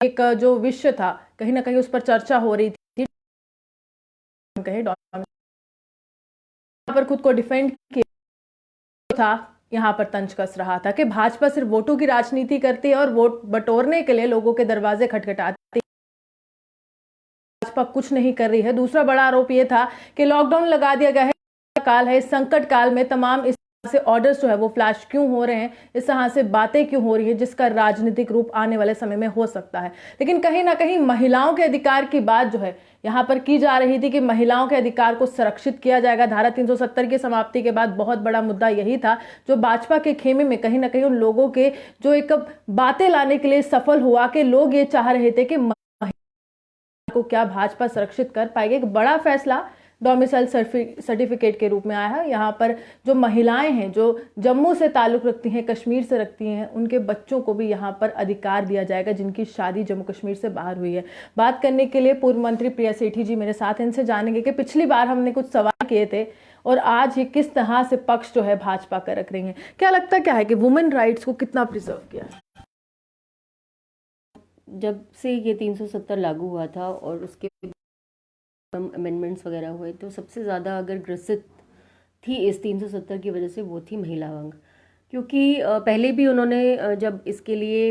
एक जो विषय था कहीं ना कहीं उस पर चर्चा हो रही थी, कहीं पर खुद को डिफेंड किया था, यहाँ पर तंज कस रहा था कि भाजपा सिर्फ वोटों की राजनीति करती है और वोट बटोरने के लिए लोगों के दरवाजे खटखटाती है, भाजपा कुछ नहीं कर रही है। दूसरा बड़ा आरोप यह था कि लॉकडाउन लगा दिया गया है, काल है, इस संकट काल में तमाम इस से ऑर्डर्स जो है वो फ्लैश क्यों हो रहे हैं, इस तरह से बातें क्यों हो रही है, जिसका राजनीतिक रूप आने वाले समय में हो सकता है। लेकिन कहीं ना कहीं महिलाओं के अधिकार की बात जो है यहां पर की जा रही थी कि महिलाओं के अधिकार को संरक्षित किया जाएगा। धारा 370 की समाप्ति के बाद बहुत बड़ा मुद्दा यही था जो भाजपा के खेमे में कहीं ना कहीं उन लोगों के जो एक बातें लाने के लिए सफल हुआ कि लोग ये चाह रहे थे कि को क्या भाजपा सुरक्षित कर पाएगी। एक बड़ा फैसला डोमिसाइल सर्टिफिकेट के रूप में आया है। यहाँ पर जो महिलाएं हैं जो जम्मू से ताल्लुक रखती हैं, कश्मीर से रखती हैं, उनके बच्चों को भी यहाँ पर अधिकार दिया जाएगा जिनकी शादी जम्मू कश्मीर से बाहर हुई है। बात करने के लिए पूर्व मंत्री प्रिया सेठी जी मेरे साथ, इनसे जानेंगे कि पिछली बार हमने कुछ सवाल किए थे और आज ये किस तरह से पक्ष जो है भाजपा का रख रही है। क्या लगता क्या है कि वुमेन राइट्स को कितना प्रिजर्व किया है? जब से ये 370 लागू हुआ था और उसके अमेंडमेंट्स वगैरह हुए तो सबसे ज़्यादा अगर ग्रसित थी इस 370 की वजह से वो थी महिला वर्ग, क्योंकि पहले भी उन्होंने जब इसके लिए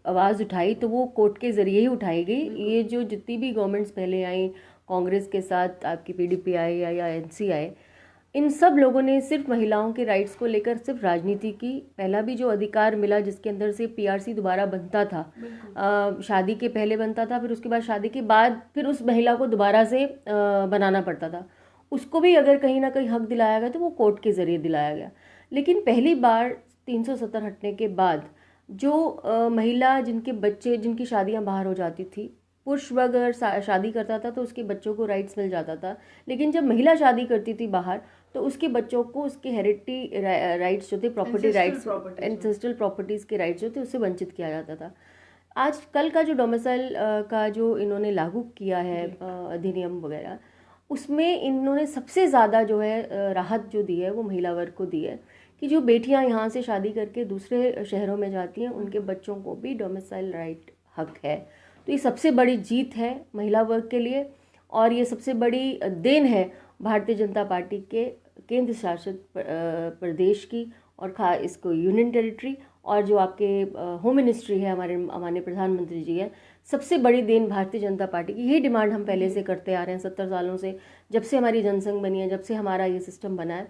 आवाज़ उठाई तो वो कोर्ट के ज़रिए ही उठाई गई। ये जो जितनी भी गवर्नमेंट्स पहले आई, कांग्रेस के साथ आपकी पीडीपी आई या एनसी आई, इन सब लोगों ने सिर्फ महिलाओं के राइट्स को लेकर सिर्फ राजनीति की। पहला भी जो अधिकार मिला जिसके अंदर से पीआरसी दोबारा बनता था, शादी के पहले बनता था, फिर उसके बाद शादी के बाद फिर उस महिला को दोबारा से बनाना पड़ता था, उसको भी अगर कहीं ना कहीं हक दिलाया गया तो वो कोर्ट के ज़रिए दिलाया गया। लेकिन पहली बार 370 हटने के बाद जो महिला जिनके बच्चे जिनकी शादियां बाहर हो जाती थी, पुरुष वर्ग अगर शादी करता था तो उसके बच्चों को राइट्स मिल जाता था, लेकिन जब महिला शादी करती थी बाहर तो उसके बच्चों को उसके हेरिडिटी राइट्स जो थे, प्रॉपर्टी राइट्स, एंसेस्ट्रल प्रॉपर्टीज़ के राइट्स जो थे उससे वंचित किया जाता था। आज कल का जो डोमिसाइल का जो इन्होंने लागू किया है अधिनियम वगैरह, उसमें इन्होंने सबसे ज़्यादा जो है राहत जो दी है वो महिला वर्ग को दी है कि जो बेटियां यहाँ से शादी करके दूसरे शहरों में जाती हैं उनके बच्चों को भी डोमिसाइल राइट हक है। तो ये सबसे बड़ी जीत है महिला वर्ग के लिए और ये सबसे बड़ी देन है भारतीय जनता पार्टी के केंद्र शासित प्रदेश की और इसको यूनियन टेरिटरी और जो आपके होम मिनिस्ट्री है, हमारे माननीय प्रधानमंत्री जी है, सबसे बड़ी देन भारतीय जनता पार्टी की। यही डिमांड हम पहले से करते आ रहे हैं 70 सालों से, जब से हमारी जनसंघ बनी है, जब से हमारा ये सिस्टम बना है,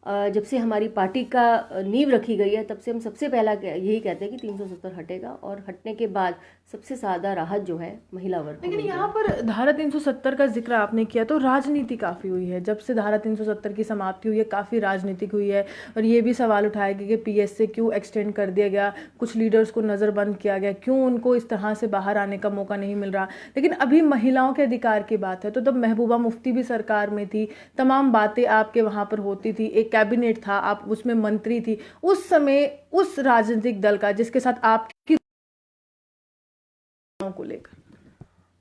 जब से हमारी पार्टी का नींव रखी गई है, तब से हम सबसे पहला यही कहते हैं कि 370 हटेगा और हटने के बाद सबसे ज़्यादा राहत जो है महिला वर्ग। लेकिन यहाँ पर धारा 370 का जिक्र आपने किया तो राजनीति काफ़ी हुई है। जब से धारा 370 की समाप्ति हुई है काफ़ी राजनीतिक हुई है और ये भी सवाल उठाया गया कि पीएस से क्यों एक्सटेंड कर दिया गया, कुछ लीडर्स को नज़रबंद किया गया, क्यों उनको इस तरह से बाहर आने का मौका नहीं मिल रहा। लेकिन अभी महिलाओं के अधिकार की बात है तो तब महबूबा मुफ्ती भी सरकार में थी, तमाम बातें आपके वहाँ पर होती थी, एक कैबिनेट था, आप उसमें मंत्री थी। उस समय उस राजनीतिक दल का जिसके साथ आपकी को लेकर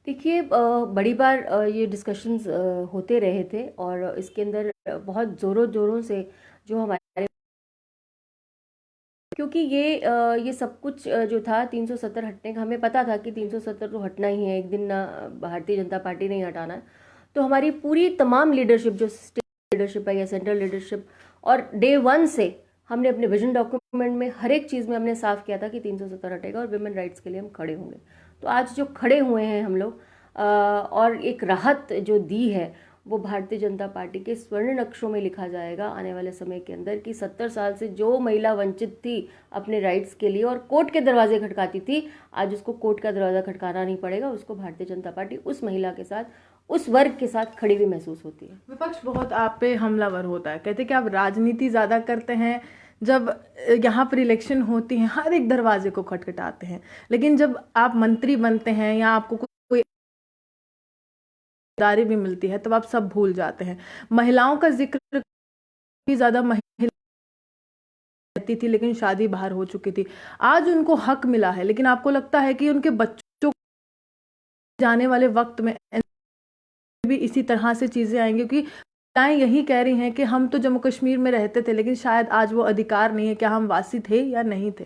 देखिए, बड़ी बार ये डिस्कशंस होते रहे थे और इसके अंदर बहुत ज़ोरों से जो हमारे, क्योंकि ये सब कुछ जो था 370 हटने का, हमें पता था कि 370 तो हटना ही है, एक दिन भारतीय जनता पार्टी नहीं हटाना है। तो हमारी पूरी तमाम लीडरशिप, जो स्टेट लीडरशिप है या सेंट्रल लीडरशिप, और डे 1 से हमने अपने विजन डॉक्यूमेंट में हर एक चीज़ में हमने साफ किया था कि 370 हटेगा और विमेन राइट्स के लिए हम खड़े होंगे। तो आज जो खड़े हुए हैं हम लोग और एक राहत जो दी है वो भारतीय जनता पार्टी के स्वर्ण अक्षरों में लिखा जाएगा आने वाले समय के अंदर कि 70 साल से जो महिला वंचित थी अपने राइट्स के लिए और कोर्ट के दरवाजे खटकाती थी, आज उसको कोर्ट का दरवाज़ा खटकाना नहीं पड़ेगा। उसको भारतीय जनता पार्टी उस महिला के साथ, उस वर्ग के साथ खड़ी हुई महसूस होती है। विपक्ष बहुत आप पे हमलावर होता है, कहते कि आप राजनीति ज़्यादा करते हैं, जब यहाँ पर इलेक्शन होती है हर एक दरवाजे को खटखटाते हैं, लेकिन जब आप मंत्री बनते हैं या आपको कोई जिम्मेदारी भी मिलती है तब आप सब भूल जाते हैं। महिलाओं का जिक्र भी ज़्यादा महिला रहती थी लेकिन शादी बाहर हो चुकी थी, आज उनको हक मिला है, लेकिन आपको लगता है कि उनके बच्चों जाने वाले वक्त में भी इसी तरह से चीज़ें आएंगी? क्योंकि महिलाएं यही कह रही हैं कि हम तो जम्मू कश्मीर में रहते थे लेकिन शायद आज वो अधिकार नहीं है। क्या हम वासी थे या नहीं थे?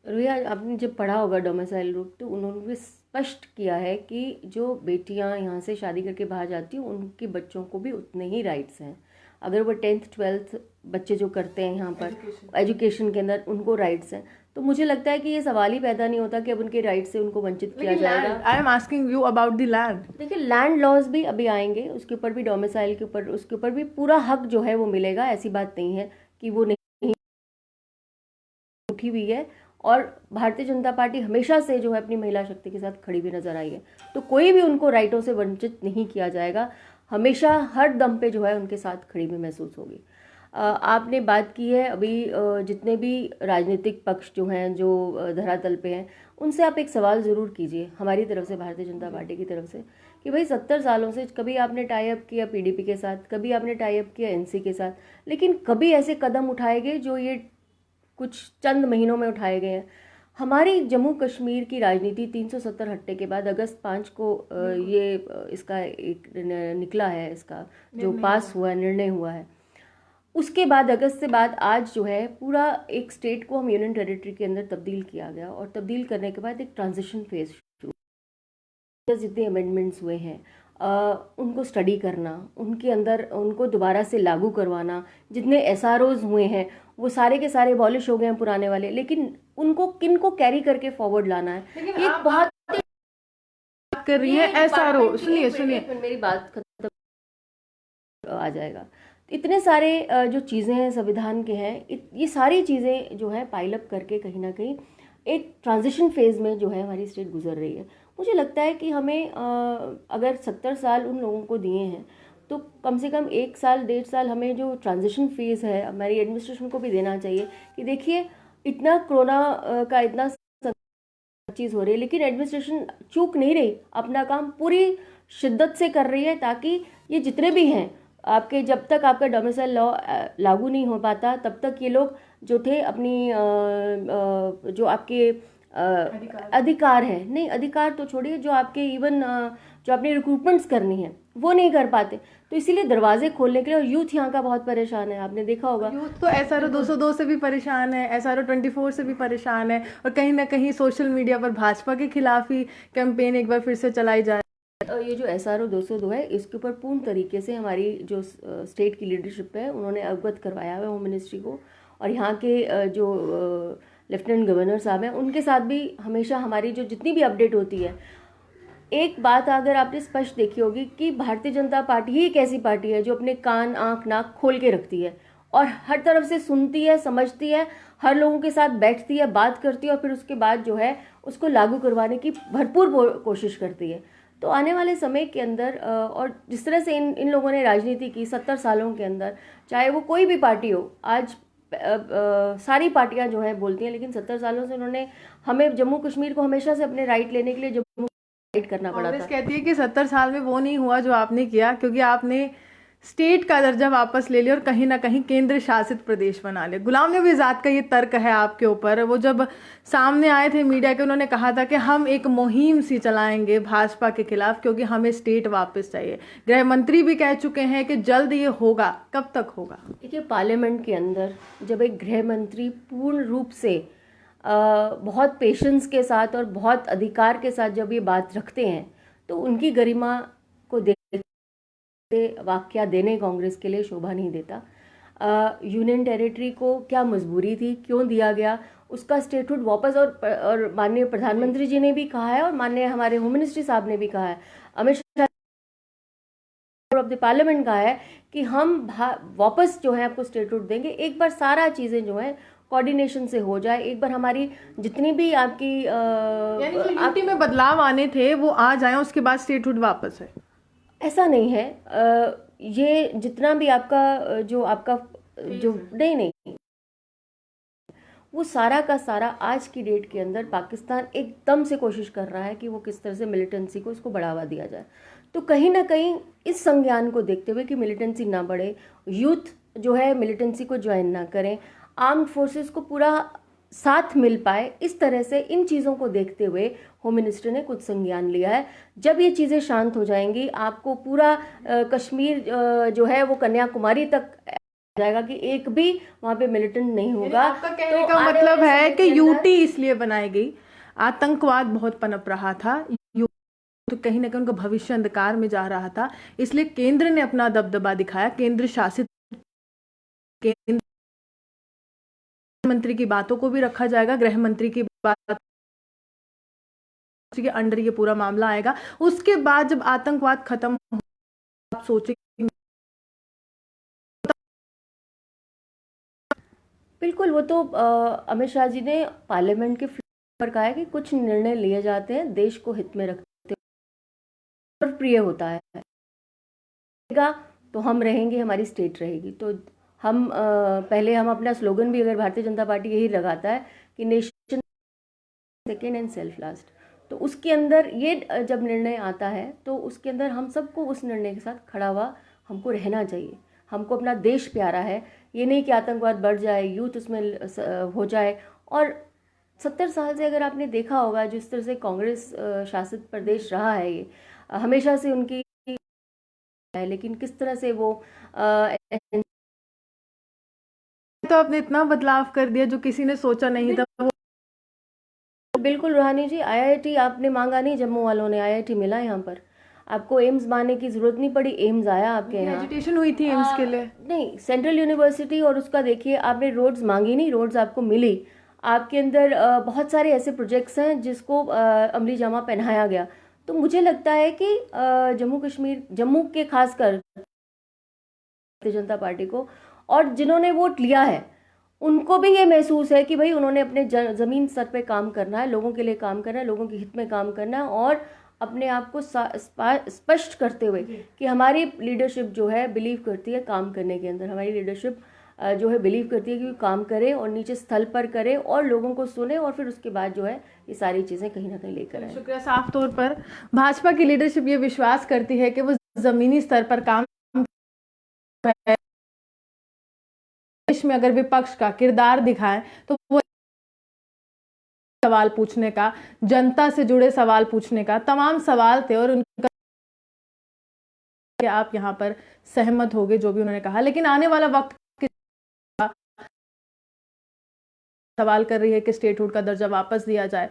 रोया, आपने जब पढ़ा होगा डोमिसाइल रूल, तो उन्होंने भी स्पष्ट किया है कि जो बेटियां यहाँ से शादी करके बाहर जाती हैं उनके बच्चों को भी उतने ही राइट्स हैं। अगर वो 10th 12th बच्चे जो करते हैं यहाँ पर एजुकेशन के अंदर, उनको राइट्स हैं। तो मुझे लगता है कि ये सवाल ही पैदा नहीं होता कि अब उनके राइट से उनको वंचित किया जाएगा। I am asking you about the land. देखिए, लैंड लॉज भी अभी आएंगे, उसके ऊपर भी, डोमिसाइल के ऊपर, उसके ऊपर भी पूरा हक जो है वो मिलेगा। ऐसी बात नहीं है कि वो नहीं उठी हुई है। और भारतीय जनता पार्टी हमेशा से जो है अपनी महिला शक्ति के साथ खड़ी भी नजर आई है। तो कोई भी उनको राइटों से वंचित नहीं किया जाएगा, हमेशा हर दम पे जो है उनके साथ खड़ी भी महसूस होगी। आपने बात की है अभी जितने भी राजनीतिक पक्ष जो हैं, जो धरातल पे हैं, उनसे आप एक सवाल ज़रूर कीजिए हमारी तरफ से, भारतीय जनता पार्टी की तरफ से, कि भाई 70 सालों से कभी आपने टाई अप किया पीडीपी के साथ, कभी आपने टाई अप किया एनसी के साथ, लेकिन कभी ऐसे कदम उठाए गए जो ये कुछ चंद महीनों में उठाए गए हैं। हमारी जम्मू कश्मीर की राजनीति 370 हट्टे के बाद अगस्त 5 को इसका एक निकला है, इसका जो पास हुआ है, निर्णय हुआ है, उसके बाद अगस्त से बाद आज जो है पूरा एक स्टेट को हम यूनियन टेरिटरी के अंदर तब्दील किया गया। और तब्दील करने के बाद एक ट्रांजिशन फेज शुरू, जितने अमेंडमेंट्स हुए हैं उनको स्टडी करना, उनके अंदर उनको दोबारा से लागू करवाना। जितने एसआरओज हुए हैं वो सारे के सारे अबॉलिश हो गए हैं पुराने वाले, लेकिन उनको किन को कैरी करके फॉरवर्ड लाना है, ये बहुत कर रही है एसआरओ। सुनिए मेरी बात खत्म आ जाएगा। इतने सारे जो चीज़ें हैं संविधान के हैं, ये सारी चीज़ें जो है पाइलअप करके कहीं ना कहीं एक ट्रांजिशन फेज में जो है हमारी स्टेट गुजर रही है। मुझे लगता है कि हमें अगर 70 साल उन लोगों को दिए हैं, तो कम से कम 1 साल 1.5 साल हमें जो ट्रांजिशन फेज है हमारी एडमिनिस्ट्रेशन को भी देना चाहिए कि देखिए इतना कोरोना का इतना चीज़ हो रही है, लेकिन एडमिनिस्ट्रेशन चूक नहीं रही, अपना काम पूरी शिद्दत से कर रही है, ताकि ये जितने भी हैं आपके, जब तक आपका डोमिसाइल लॉ लागू नहीं हो पाता तब तक ये लोग जो थे अपनी जो आपके अधिकार है, नहीं अधिकार तो छोड़िए, जो आपके इवन जो अपनी रिक्रूटमेंट्स करनी है वो नहीं कर पाते। तो इसीलिए दरवाजे खोलने के लिए, और यूथ यहाँ का बहुत परेशान है, आपने देखा होगा। यूथ तो एसआरओ 202 से भी परेशान है, एसआरओ 24 से भी परेशान है, और कहीं ना कहीं सोशल मीडिया पर भाजपा के खिलाफ ही कैंपेन एक बार फिर से चलाई जाए। ये जो एसआरओ 202 है, इसके ऊपर पूर्ण तरीके से हमारी जो स्टेट की लीडरशिप है उन्होंने अवगत करवाया है होम मिनिस्ट्री को, और यहाँ के जो लेफ्टिनेंट गवर्नर साहब हैं उनके साथ भी हमेशा हमारी जो जितनी भी अपडेट होती है। एक बात अगर आपने स्पष्ट देखी होगी कि भारतीय जनता पार्टी ही एक ऐसी पार्टी है जो अपने कान आंख नाक खोल के रखती है और हर तरफ से सुनती है, समझती है, हर लोगों के साथ बैठती है, बात करती है, और फिर उसके बाद जो है उसको लागू करवाने की भरपूर कोशिश करती है। तो आने वाले समय के अंदर और जिस तरह से इन लोगों ने राजनीति की 70 सालों के अंदर, चाहे वो कोई भी पार्टी हो, आज सारी पार्टियां जो है बोलती हैं, लेकिन 70 सालों से उन्होंने हमें जम्मू कश्मीर को हमेशा से अपने राइट लेने के लिए जम्मू राइट करना पड़ा था। कहती है कि 70 साल में वो नहीं हुआ जो आपने किया, क्योंकि आपने स्टेट का दर्जा वापस ले लिया और कहीं ना कहीं केंद्र शासित प्रदेश बना लिया। गुलाम नबी आज़ाद का ये तर्क है आपके ऊपर। वो जब सामने आए थे मीडिया के, उन्होंने कहा था कि हम एक मुहिम सी चलाएंगे भाजपा के खिलाफ, क्योंकि हमें स्टेट वापस चाहिए। गृह मंत्री भी कह चुके हैं कि जल्द ये होगा। कब तक होगा? देखिए, पार्लियामेंट के अंदर जब एक गृह मंत्री पूर्ण रूप से बहुत पेशेंस के साथ और बहुत अधिकार के साथ जब ये बात रखते हैं, तो उनकी गरिमा को वाक्या देने कांग्रेस के लिए शोभा नहीं देता। यूनियन टेरिटरी को क्या मजबूरी थी, क्यों दिया गया, उसका स्टेटहुड वापस, और माननीय प्रधानमंत्री जी ने भी कहा है और माननीय हमारे होम मिनिस्ट्री साहब ने भी कहा है, Amit Shah of the parliament कहा है कि हम वापस जो है आपको स्टेटहुड देंगे। एक बार सारा चीज़ें जो है कोऑर्डिनेशन से हो जाए, एक बार हमारी जितनी भी आपकी यूटी में बदलाव आने थे वो आ जाए, उसके बाद स्टेटहुड वापस है। ऐसा नहीं है। ये जितना भी आपका जो नहीं वो सारा का सारा आज की डेट के अंदर पाकिस्तान एकदम से कोशिश कर रहा है कि वो किस तरह से मिलिटेंसी को इसको बढ़ावा दिया जाए। तो कहीं ना कहीं इस संज्ञान को देखते हुए कि मिलिटेंसी ना बढ़े, यूथ जो है मिलिटेंसी को ज्वाइन ना करें, आर्म्ड फोर्सेस को पूरा साथ मिल पाए, इस तरह से इन चीज़ों को देखते हुए होम मिनिस्टर ने कुछ संज्ञान लिया है। जब ये चीज़ें शांत हो जाएंगी, आपको पूरा कश्मीर जो है वो कन्याकुमारी तक जाएगा कि एक भी वहां पे मिलिटेंट नहीं होगा। आपका कहने तो का आने मतलब वाले है समय कि के अंदर यूटी इसलिए बनाई गई, आतंकवाद बहुत पनप रहा था, तो कहीं ना कहीं उनका भविष्य अंधकार में जा रहा था, इसलिए केंद्र ने अपना दबदबा दिखाया। केंद्र शासित, केंद्र मंत्री की बातों को भी रखा जाएगा, गृह मंत्री की बात के अंडर ये पूरा मामला आएगा। उसके बाद जब आतंकवाद खत्म हो, आप सोचे बिल्कुल, वो तो अमित शाह जी ने पार्लियामेंट के फ्लोर पर कहा है कि कुछ निर्णय लिए जाते हैं देश को हित में रखते हुए, और प्रिय होता है तो हम रहेंगे, हमारी स्टेट रहेगी। तो हम पहले हम अपना स्लोगन भी, अगर भारतीय जनता पार्टी यही लगाता है कि nation second and self last, तो उसके अंदर ये जब निर्णय आता है तो उसके अंदर हम सबको उस निर्णय के साथ खड़ा हुआ हमको रहना चाहिए। हमको अपना देश प्यारा है, ये नहीं कि आतंकवाद बढ़ जाए, यूथ उसमें हो जाए। और 70 साल से अगर आपने देखा होगा जिस तरह से कांग्रेस शासित प्रदेश रहा है, ये हमेशा से उनकी है, लेकिन किस तरह से वो तो आपने इतना बदलाव कर दिया जो किसी ने सोचा नहीं था। वो बिल्कुल रूहानी जी, आईआईटी आपने मांगा नहीं, जम्मू वालों ने आईआईटी मिला यहाँ पर। आपको एम्स बनाने की जरूरत नहीं पड़ी, एम्स आया आपके यहाँ। एजुटेशन हुई थी एम्स के लिए। नहीं, सेंट्रल यूनिवर्सिटी, और उसका देखिए आपने रोड्स मांगी नहीं, रोड्स आपको मिली। आपके अंदर बहुत सारे ऐसे प्रोजेक्ट्स हैं जिसको अमली जामा पहनाया गया। तो मुझे लगता है कि जम्मू कश्मीर, जम्मू के खासकर भारतीय जनता पार्टी को, और जिन्होंने वोट लिया है उनको भी ये महसूस है कि भाई उन्होंने अपने ज़मीन स्तर पे काम करना है, लोगों के लिए काम करना है, लोगों के हित में काम करना है, और अपने आप को स्पष्ट करते हुए कि हमारी लीडरशिप जो है बिलीव करती है काम करने के अंदर। हमारी लीडरशिप जो है बिलीव करती है कि काम करे और नीचे स्थल पर करे और लोगों को सुने, और फिर उसके बाद जो है ये सारी चीज़ें कहीं ना कहीं लेकर आए। शुक्रिया। साफ तौर पर भाजपा की लीडरशिप ये विश्वास करती है कि वो जमीनी स्तर पर काम है। देश में अगर विपक्ष का किरदार दिखाएं तो वो सवाल पूछने का, जनता से जुड़े सवाल पूछने का, तमाम सवाल थे, और उनका कि आप यहां पर सहमत होगे जो भी उन्होंने कहा। लेकिन आने वाला वक्त सवाल कर रही है कि स्टेटहुड का दर्जा वापस दिया जाए,